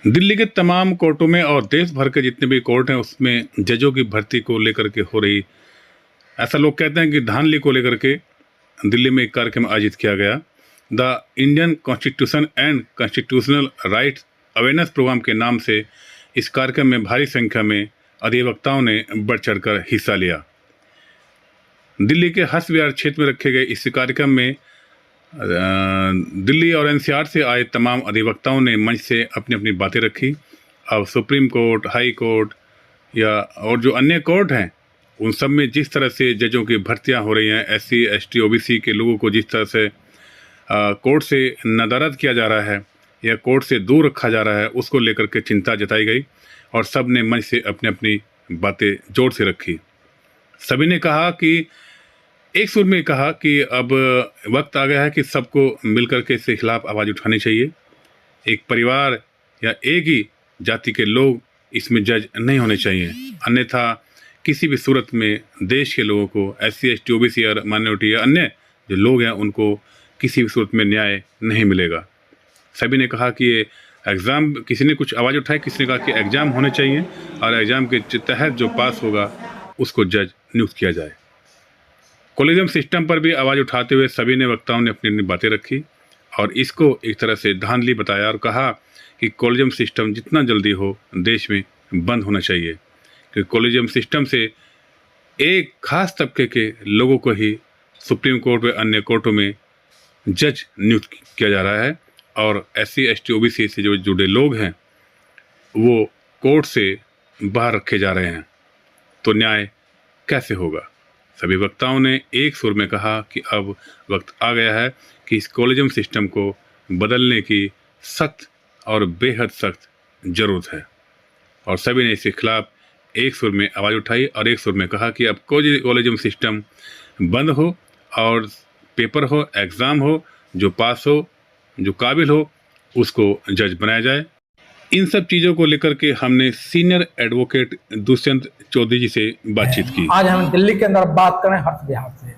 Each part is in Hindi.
दिल्ली के तमाम कोर्टों में और देश भर के जितने भी कोर्ट हैं उसमें जजों की भर्ती को लेकर के हो रही, ऐसा लोग कहते हैं कि धांधली को लेकर के दिल्ली में एक कार्यक्रम आयोजित किया गया। The Indian constitution and constitutional rights awareness programme के नाम से इस कार्यक्रम में भारी संख्या में अधिवक्ताओं ने बढ़ चढ़कर हिस्सा लिया। दिल्ली के हंस विहार क्षेत्र में रखे गए इस कार्यक्रम में दिल्ली और एनसीआर से आए तमाम अधिवक्ताओं ने मंच से अपनी अपनी बातें रखी। अब सुप्रीम कोर्ट, हाई कोर्ट या और जो अन्य कोर्ट हैं उन सब में जिस तरह से जजों की भर्तियां हो रही हैं, एससी, एसटी, ओबीसी के लोगों को जिस तरह से कोर्ट से नदारद किया जा रहा है या कोर्ट से दूर रखा जा रहा है, उसको लेकर के चिंता जताई गई और सब ने मंच से अपनी अपनी बातें जोर से रखी। सभी ने कहा कि एक सुर में कहा कि अब वक्त आ गया है कि सबको मिलकर के इसके खिलाफ आवाज़ उठानी चाहिए। एक परिवार या एक ही जाति के लोग इसमें जज नहीं होने चाहिए, अन्यथा किसी भी सूरत में देश के लोगों को, एससी, एसटी, ओबीसी और माइनॉरिटी या अन्य जो लोग हैं उनको किसी भी सूरत में न्याय नहीं मिलेगा। सभी ने कहा कि ये एग्ज़ाम, किसी ने कुछ आवाज़ उठाई, किसी ने कहा कि एग्ज़ाम होने चाहिए और एग्ज़ाम के तहत जो पास होगा उसको जज नियुक्त किया जाए। कॉलेजियम सिस्टम पर भी आवाज़ उठाते हुए सभी ने वक्ताओं ने अपनी अपनी बातें रखी और इसको एक तरह से धांधली बताया और कहा कि कॉलेजियम सिस्टम जितना जल्दी हो देश में बंद होना चाहिए, क्योंकि कॉलेजियम सिस्टम से एक खास तबके के लोगों को ही सुप्रीम कोर्ट व अन्य कोर्टों में जज नियुक्त किया जा रहा है और एससी, एसटी, ओबीसी से जो जुड़े लोग हैं वो कोर्ट से बाहर रखे जा रहे हैं। तो न्याय कैसे होगा? सभी वक्ताओं ने एक सुर में कहा कि अब वक्त आ गया है कि इस कॉलेजियम सिस्टम को बदलने की सख्त और बेहद सख्त ज़रूरत है और सभी ने इसके खिलाफ एक सुर में आवाज़ उठाई और एक सुर में कहा कि अब कॉलेजियम सिस्टम बंद हो और पेपर हो, एग्ज़ाम हो, जो पास हो, जो काबिल हो उसको जज बनाया जाए। इन सब चीज़ों को लेकर के हमने सीनियर एडवोकेट दुष्यंत चौधरी जी से बातचीत की। आज हम दिल्ली के अंदर बात करें हर्ष विहार से।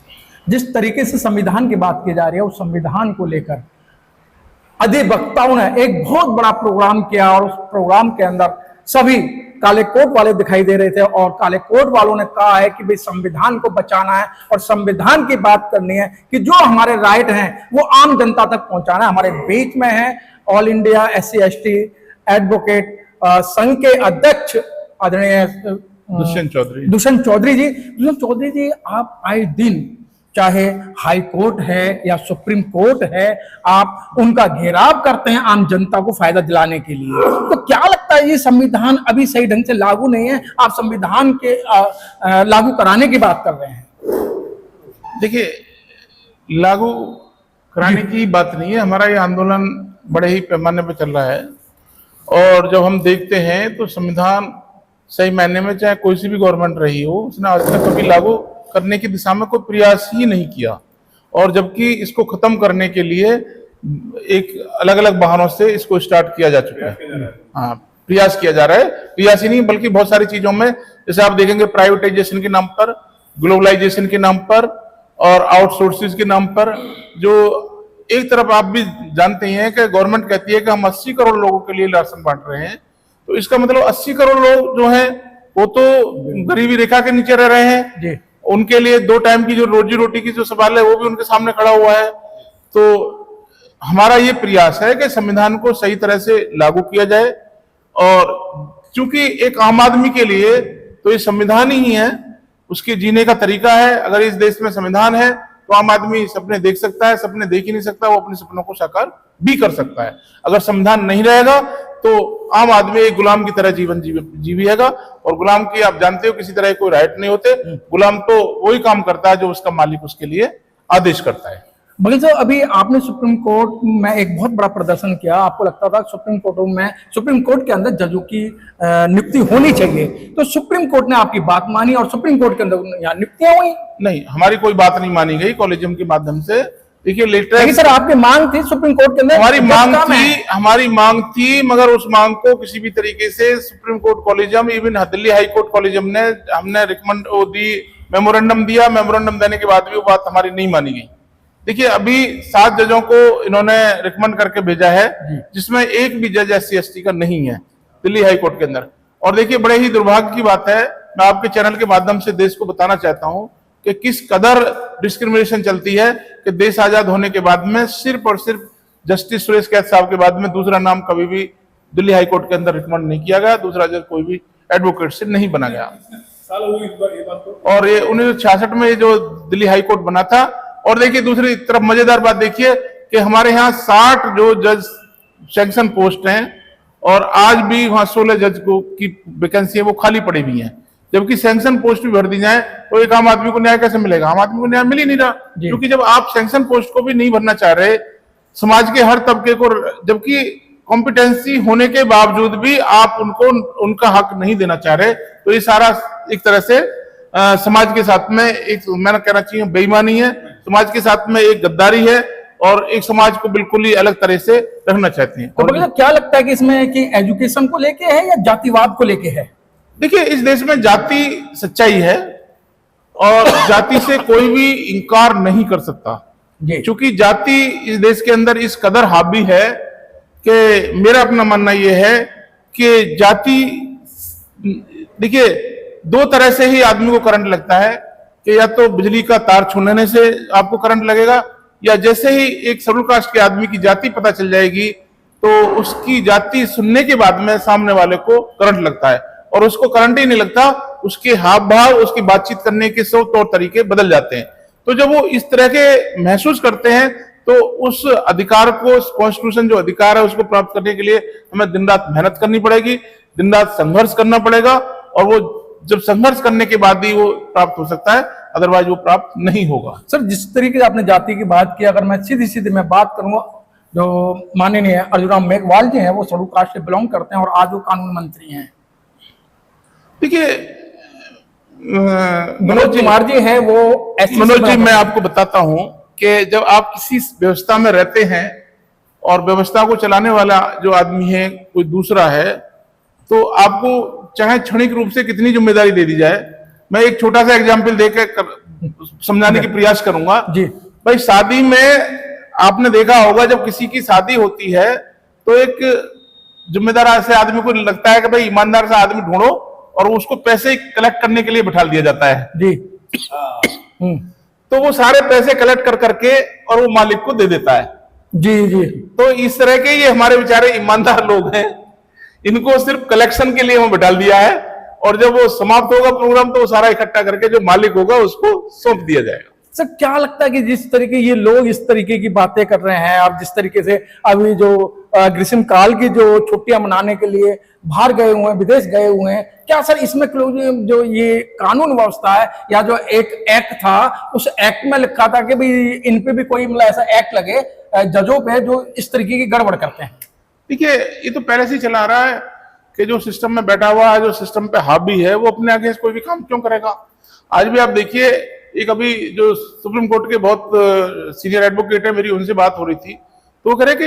जिस तरीके से संविधान की बात की जा रही है उस संविधान को लेकर अधिवक्ताओं ने एक बहुत बड़ा प्रोग्राम किया और उस प्रोग्राम के अंदर सभी काले कोट वाले दिखाई दे रहे थे और काले कोट वालों ने कहा है कि भाई संविधान को बचाना है और संविधान की बात करनी है कि जो हमारे राइट हैं वो आम जनता तक पहुंचाना है। हमारे बीच में है all India SC ST advocate संघ के अध्यक्ष आदरणीय दुष्यंत चौधरी जी। दुष्यंत चौधरी जी, आप आए दिन चाहे हाई कोर्ट है या सुप्रीम कोर्ट है, आप उनका घेराव करते हैं आम जनता को फायदा दिलाने के लिए। तो क्या लगता है ये संविधान अभी सही ढंग से लागू नहीं है? आप संविधान के लागू कराने की बात कर रहे हैं। देखिए, लागू कराने की बात नहीं है, हमारा ये आंदोलन बड़े ही पैमाने पर चल रहा है और जब हम देखते हैं तो संविधान सही मायने में चाहे कोई सी भी गवर्नमेंट रही हो उसने आज तक कभी लागू करने की दिशा में कोई प्रयास ही नहीं किया और जबकि इसको खत्म करने के लिए एक अलग अलग बहानों से इसको स्टार्ट किया जा चुका है। हाँ, प्रयास किया जा रहा है, प्रयास ही नहीं बल्कि बहुत सारी चीजों में, जैसे आप देखेंगे प्राइवेटाइजेशन के नाम पर, ग्लोबलाइजेशन के नाम पर और आउटसोर्सिंग के नाम पर, जो एक तरफ आप भी जानते हैं कि गवर्नमेंट कहती है कि हम 80 करोड़ लोगों के लिए राशन बांट रहे हैं, तो इसका मतलब 80 करोड़ लोग जो हैं वो तो गरीबी रेखा के नीचे रह रहे हैं जी। उनके लिए 2 टाइम की जो रोजी रोटी की जो सवाल है वो भी उनके सामने खड़ा हुआ है। तो हमारा ये प्रयास है कि संविधान को सही तरह से लागू किया जाए और चूंकि एक आम आदमी के लिए तो ये संविधान ही है, उसके जीने का तरीका है। अगर इस देश में संविधान है तो आम आदमी सपने देख सकता है, सपने देख ही नहीं सकता, वो अपने सपनों को साकार भी कर सकता है। अगर संविधान नहीं रहेगा तो आम आदमी एक गुलाम की तरह जीवन जीविएगा और गुलाम की आप जानते हो किसी तरह कोई राइट नहीं होते। गुलाम तो वही काम करता है जो उसका मालिक उसके लिए आदेश करता है। बघेल साहब, अभी आपने सुप्रीम कोर्ट में एक बहुत बड़ा प्रदर्शन किया, आपको लगता था सुप्रीम कोर्ट के अंदर जजों की नियुक्ति होनी चाहिए, तो सुप्रीम कोर्ट ने आपकी बात मानी और सुप्रीम कोर्ट के अंदर यहाँ नियुक्तियां हुई? नहीं, हमारी कोई बात नहीं मानी गई कॉलेजियम के माध्यम से। देखिए, लेटर सर आपकी मांग थी सुप्रीम कोर्ट के अंदर, हमारी मांग थी मगर उस मांग को किसी भी तरीके से supreme court collegium, even Delhi high court collegium ने, हमने रिकमेंड दी, मेमोरेंडम दिया, मेमोरेंडम देने के बाद भी वो बात हमारी नहीं मानी गई। देखिए अभी 7 जजों को इन्होंने रिकमेंड करके भेजा है, जिसमें एक भी जज SC/ST का नहीं है दिल्ली हाई कोर्ट के अंदर। और देखिए बड़े ही दुर्भाग्य की बात है, मैं आपके चैनल के माध्यम से देश को बताना चाहता हूं कि किस कदर डिस्क्रिमिनेशन चलती है कि देश आजाद होने के बाद में सिर्फ और सिर्फ जस्टिस सुरेश कैथ साहब के बाद में दूसरा नाम कभी भी दिल्ली हाई कोर्ट के अंदर रिकमेंड नहीं किया गया, दूसरा जज कोई भी एडवोकेट से नहीं बना गया। और ये 1966 में जो दिल्ली हाई कोर्ट बना था। और देखिए दूसरी तरफ मजेदार बात देखिए कि हमारे यहाँ 60 जो जज सैंक्शन पोस्ट हैं और आज भी वहां 16 जज को की वैकेंसी है वो खाली पड़ी हुई है, जबकि सैंक्शन पोस्ट भी भर दी जाए तो एक आम आदमी को न्याय कैसे मिलेगा? आम आदमी को न्याय मिल ही नहीं रहा, क्योंकि जब आप सैंक्शन पोस्ट को भी नहीं भरना चाह रहे, समाज के हर तबके को, जबकि कॉम्पिटेंसी होने के बावजूद भी आप उनको उनका हक नहीं देना चाह रहे, तो ये सारा एक तरह से समाज के साथ में एक, मैं कहना चाहिए बेईमानी है, समाज के साथ में एक गद्दारी है और एक समाज को बिल्कुल ही अलग तरह से रखना चाहते हैं। तो मतलब क्या लगता है कि इसमें कि एजुकेशन को लेके है या जातिवाद को लेके है? देखिए इस देश में जाति सच्चाई है और जाति से कोई भी इंकार नहीं कर सकता, क्योंकि जाति इस देश के अंदर इस कदर हावी है कि मेरा अपना मानना यह है कि जाति, देखिए 2 तरह से ही आदमी को करंट लगता है कि या तो बिजली का तार छूने से आपको करंट लगेगा, या जैसे ही एक शेड्यूल कास्ट के आदमी की जाति पता चल जाएगी तो उसकी जाति सुनने के बाद में सामने वाले को करंट लगता है, और उसको करंट ही नहीं लगता, उसके हाव भाव, उसकी बातचीत करने के सब तौर तरीके बदल जाते हैं। तो जब वो इस तरह के महसूस करते हैं तो उस अधिकार को, कॉन्स्टिट्यूशन जो अधिकार है उसको प्राप्त करने के लिए हमें दिन रात मेहनत करनी पड़ेगी, दिन रात संघर्ष करना पड़ेगा, और वो जब संघर्ष करने के बाद ही वो प्राप्त हो सकता है, अदरवाइज वो प्राप्त नहीं होगा। सर जिस तरीके से आपने जाति की बात की, अगर मैं सीधी सीधी मैं बात करूंगा, जो माननीय अर्जुन मेघवाल जी हैं वो शेड्यूल कास्ट से बिलोंग करते हैं और आज वो कानून मंत्री हैं। देखिए मनोज कुमार जी हैं वो मनोज जी, मैं आपको बताता हूं कि जब आप किसी व्यवस्था में रहते हैं और व्यवस्था को चलाने वाला जो आदमी है कोई दूसरा है, तो आपको चाहे क्षणिक रूप से कितनी जिम्मेदारी दे दी जाए, मैं एक छोटा सा एग्जाम्पल देकर समझाने की प्रयास करूंगा जी। भाई शादी में आपने देखा होगा, जब किसी की शादी होती है तो एक जिम्मेदार से आदमी को लगता है कि भाई ईमानदार सा आदमी ढूंढो, और उसको पैसे कलेक्ट करने के लिए बिठा दिया जाता है जी। तो वो सारे पैसे कलेक्ट कर करके और वो मालिक को दे देता है। जी जी। तो इस तरह के ये हमारे बेचारे ईमानदार लोग हैं, इनको सिर्फ कलेक्शन के लिए हमें बिठा दिया है, और जब वो समाप्त होगा प्रोग्राम तो वो सारा इकट्ठा करके जो मालिक होगा उसको सौंप दिया जाएगा। सर क्या लगता है कि जिस तरीके ये लोग इस तरीके की बातें कर रहे हैं, और जिस तरीके से अभी जो ग्रीष्म काल की जो छुट्टियां मनाने के लिए बाहर गए हुए हैं, विदेश गए हुए हैं, क्या सर इसमें जो ये कानून व्यवस्था है या जो एक एक्ट था, उस एक्ट में लिखा था कि भाई इन पे भी कोई मतलब ऐसा एक्ट लगे जजों पे जो इस तरीके की गड़बड़ करते हैं? देखिए ये तो पहले से ही चला आ रहा है कि जो सिस्टम में बैठा हुआ है, जो सिस्टम पे हावी है, वो अपने आगे कोई भी काम क्यों करेगा। आज भी आप देखिए, एक अभी जो सुप्रीम कोर्ट के बहुत सीनियर एडवोकेट है, मेरी उनसे बात हो रही थी, तो वो कह रहे कि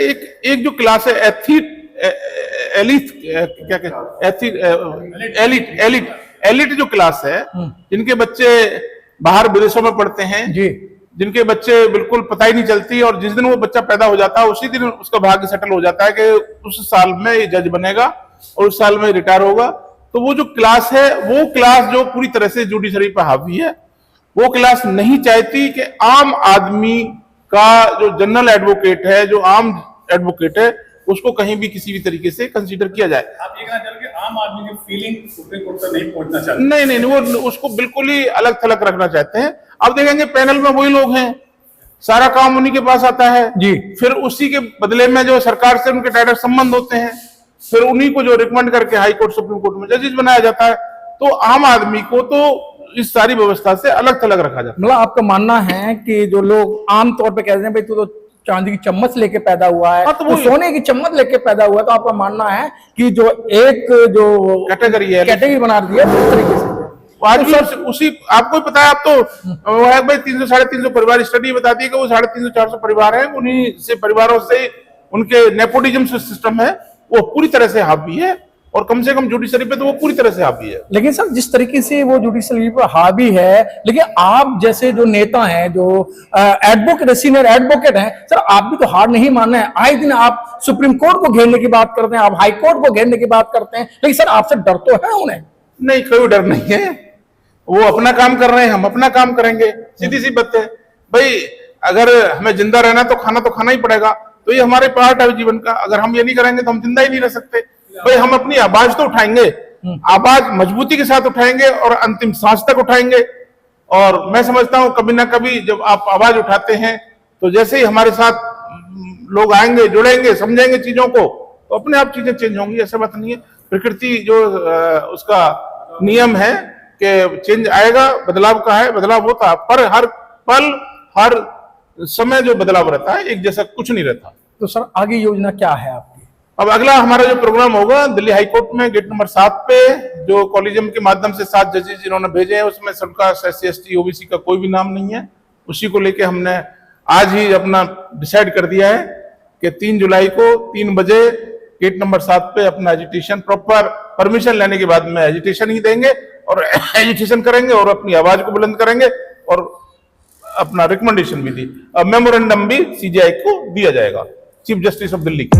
एक जो क्लास है एलिट जो क्लास है, जिनके बच्चे बाहर विदेशों में पढ़ते हैं जी, जिनके बच्चे बिल्कुल पता ही नहीं चलती, और जिस दिन वो बच्चा पैदा हो जाता है उसी दिन उसका भाग्य सेटल हो जाता है कि उस साल में ये जज बनेगा और उस साल में रिटायर होगा। तो वो जो क्लास है, वो क्लास जो पूरी तरह से जुडिशरी पर हावी है, वो क्लास नहीं चाहती कि आम आदमी का जो जनरल एडवोकेट है, जो आम एडवोकेट है, उसको कहीं भी किसी भी तरीके से कंसीडर किया जाए। आप ये कहना चाह रहे हैं कि आम आदमी की फीलिंग सुप्रीम कोर्ट तक नहीं पहुंचना चाहते? नहीं, वो उसको बिल्कुल ही अलग थलग रखना चाहते हैं। आप देखेंगे पैनल में वही लोग हैं, सारा काम उन्हीं के पास आता है जी, फिर उसी के बदले में जो सरकार से उनके डायरेक्ट संबंध होते हैं, फिर उन्हीं को जो रिकमेंड करके हाई कोर्ट सुप्रीम कोर्ट में जजेस बनाया जाता है। तो आम आदमी को तो इस सारी व्यवस्था से अलग थलग रखा जाता है। मतलब आपका मानना है कि जो लोग आमतौर पे कहते हैं भाई तू तो चांदी की चम्मच लेके पैदा हुआ है, तो सोने की चम्मच लेके पैदा हुआ है, तो आपका मानना है कि जो एक जो कैटेगरी बना दी है उस तरीके से आज भी उसी आपको ही पता है। आप तो भाई 300 350 परिवार स्टडी बताती है कि वो 350 400 परिवार हैं, उन्हीं से परिवारों से उनके नेपोटिज्म सिस्टम है वो पूरी तरह से हावी है। और कम से कम जुडिशरी पे तो वो पूरी तरह से हावी है। लेकिन सर जिस तरीके से वो जुडिशरी पर हावी है, लेकिन आप जैसे जो नेता हैं, जो एडवोकेट, सीनियर एडवोकेट हैं, सर आप भी तो हार नहीं मान रहे हैं। आए दिन आप सुप्रीम कोर्ट को घेरने की बात करते हैं, आप हाई कोर्ट को घेरने की बात करते हैं, लेकिन सर आपसे डर तो है उन्हें? नहीं, कोई डर नहीं है, वो अपना काम कर रहे हैं, हम अपना काम करेंगे, सीधी सी बात है भाई। अगर हमें जिंदा रहना तो खाना ही पड़ेगा, तो ये हमारे पार्ट है जीवन का। अगर हम ये नहीं करेंगे तो हम जिंदा ही नहीं रह सकते भाई। हम अपनी आवाज तो उठाएंगे, आवाज मजबूती के साथ उठाएंगे और अंतिम सांस तक उठाएंगे। और मैं समझता हूं कभी ना कभी जब आप आवाज उठाते हैं तो जैसे ही हमारे साथ लोग आएंगे, जुड़ेंगे, समझेंगे चीजों को, तो अपने आप चीजें चेंज होंगी। ऐसा बात नहीं है, प्रकृति जो उसका नियम है कि चेंज आएगा, बदलाव का है, बदलाव होता है, पर हर पल हर समय जो बदलाव रहता है एक जैसा कुछ नहीं रहता। तो सर आगे योजना क्या है आपकी? अब अगला हमारा जो प्रोग्राम होगा दिल्ली हाई कोर्ट में गेट नंबर 7 पे, जो कॉलेजियम के माध्यम से 7 जजेस जिन्होंने भेजे हैं, उसमें सबका SC ST OBC का कोई भी नाम नहीं है। उसी को लेके हमने आज ही अपना डिसाइड कर दिया है कि 3 जुलाई को 3 बजे गेट नंबर 7 पे अपना एजिटेशन, प्रॉपर परमिशन लेने के बाद में एजिटेशन ही देंगे और एजिटेशन करेंगे और अपनी आवाज को बुलंद करेंगे और अपना रिकमेंडेशन भी दी, मेमोरेंडम भी CJI को दिया जाएगा, चीफ जस्टिस ऑफ दिल्ली को।